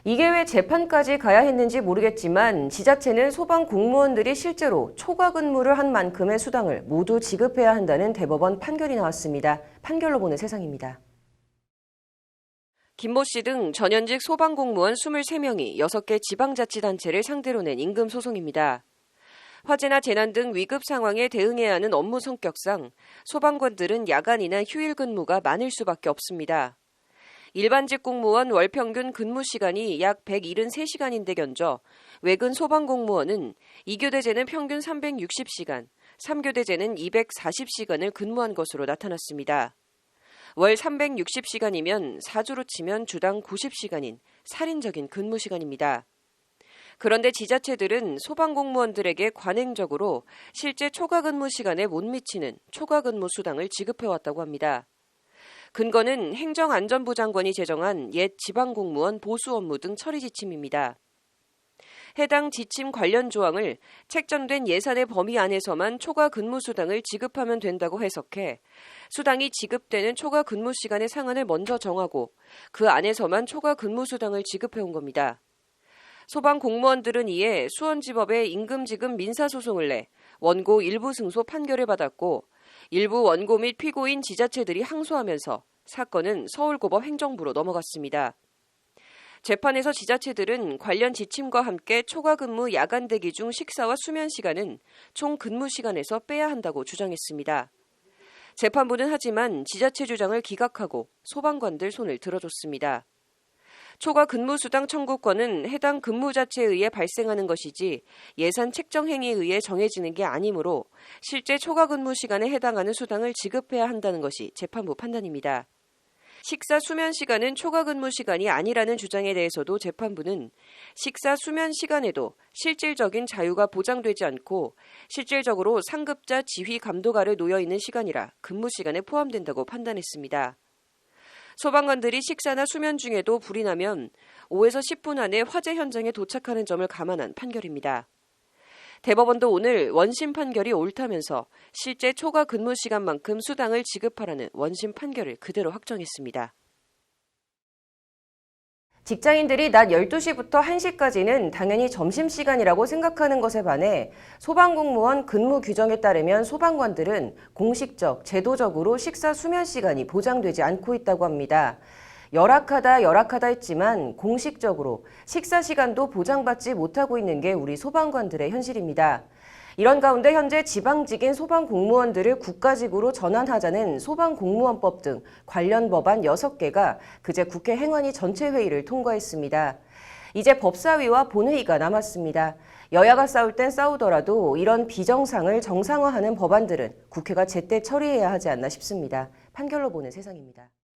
이게 왜 재판까지 가야 했는지 모르겠지만 지자체는 소방 공무원들이 실제로 초과 근무를 한 만큼의 수당을 모두 지급해야 한다는 대법원 판결이 나왔습니다. 판결로 보는 세상입니다. 김모 씨 등 전현직 소방공무원 23명이 6개 지방자치단체를 상대로 낸 임금소송입니다. 화재나 재난 등 위급 상황에 대응해야 하는 업무 성격상 소방관들은 야간이나 휴일 근무가 많을 수밖에 없습니다. 일반직 공무원 월 평균 근무 시간이 약 173시간인데 견저 외근 소방공무원은 2교대제는 평균 360시간, 3교대제는 240시간을 근무한 것으로 나타났습니다. 월 360시간이면 4주로 치면 주당 90시간인 살인적인 근무 시간입니다. 그런데 지자체들은 소방공무원들에게 관행적으로 실제 초과 근무 시간에 못 미치는 초과 근무 수당을 지급해왔다고 합니다. 근거는 행정안전부 장관이 제정한 옛 지방공무원 보수 업무 등 처리 지침입니다. 해당 지침 관련 조항을 책정된 예산의 범위 안에서만 초과 근무 수당을 지급하면 된다고 해석해 수당이 지급되는 초과 근무 시간의 상한을 먼저 정하고 그 안에서만 초과 근무 수당을 지급해온 겁니다. 소방 공무원들은 이에 수원지법에 임금지급 민사소송을 내 원고 일부 승소 판결을 받았고 일부 원고 및 피고인 지자체들이 항소하면서 사건은 서울고법 행정부로 넘어갔습니다. 재판에서 지자체들은 관련 지침과 함께 초과 근무 야간 대기 중 식사와 수면 시간은 총 근무 시간에서 빼야 한다고 주장했습니다. 재판부는 하지만 지자체 주장을 기각하고 소방관들 손을 들어줬습니다. 초과 근무수당 청구권은 해당 근무 자체에 의해 발생하는 것이지 예산 책정 행위에 의해 정해지는 게 아니므로 실제 초과 근무 시간에 해당하는 수당을 지급해야 한다는 것이 재판부 판단입니다. 식사 수면 시간은 초과 근무 시간이 아니라는 주장에 대해서도 재판부는 식사 수면 시간에도 실질적인 자유가 보장되지 않고 실질적으로 상급자 지휘 감독 아래 놓여 있는 시간이라 근무 시간에 포함된다고 판단했습니다. 소방관들이 식사나 수면 중에도 불이 나면 5에서 10분 안에 화재 현장에 도착하는 점을 감안한 판결입니다. 대법원도 오늘 원심 판결이 옳다면서 실제 초과 근무 시간만큼 수당을 지급하라는 원심 판결을 그대로 확정했습니다. 직장인들이 낮 12시부터 1시까지는 당연히 점심시간이라고 생각하는 것에 반해 소방공무원 근무 규정에 따르면 소방관들은 공식적, 제도적으로 식사 수면 시간이 보장되지 않고 있다고 합니다. 열악하다 했지만 공식적으로 식사 시간도 보장받지 못하고 있는 게 우리 소방관들의 현실입니다. 이런 가운데 현재 지방직인 소방공무원들을 국가직으로 전환하자는 소방공무원법 등 관련 법안 6개가 그제 국회 행안위 전체회의를 통과했습니다. 이제 법사위와 본회의가 남았습니다. 여야가 싸울 땐 싸우더라도 이런 비정상을 정상화하는 법안들은 국회가 제때 처리해야 하지 않나 싶습니다. 판결로 보는 세상입니다.